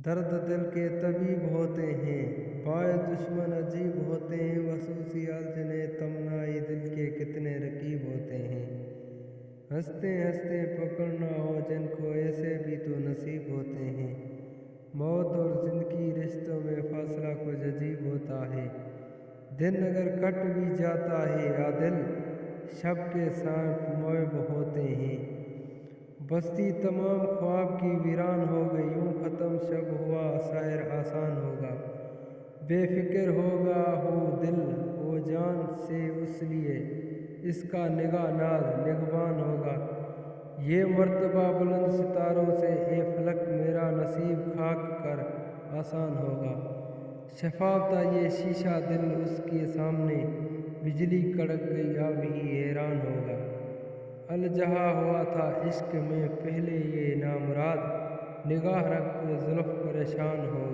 درد دل کے طبیب ہوتے ہیں، باعث دشمن عجیب ہوتے ہیں، وسوسی الجھنے تمنائی دل کے کتنے رقیب ہوتے ہیں۔ ہنستے ہنستے پکڑنا ہو جن کو ایسے بھی تو نصیب ہوتے ہیں۔ موت اور زندگی رشتوں میں فاصلہ کچھ عجیب ہوتا ہے، دن اگر کٹ بھی جاتا ہے عادل، شب کے ساتھ معب ہوتے ہیں۔ بستی تمام خواب کی ویران ہو گئی، یوں ختم شب ہوا سحر آسان ہوگا۔ بے فکر ہوگا ہو دل و جان سے اس لیے، اس کا نگاہ ناز نگہبان ہوگا۔ یہ مرتبہ بلند ستاروں سے اے فلک میرا نصیب خاک کر آسان ہوگا۔ شفاف تھا یہ شیشہ دل اس کے سامنے، بجلی کڑک گئی اب ہی حیران ہوگا۔ الجھا ہوا تھا عشق میں پہلے یہ نامراد، نگاہ رکھ پہ زلف پریشان ہوگا۔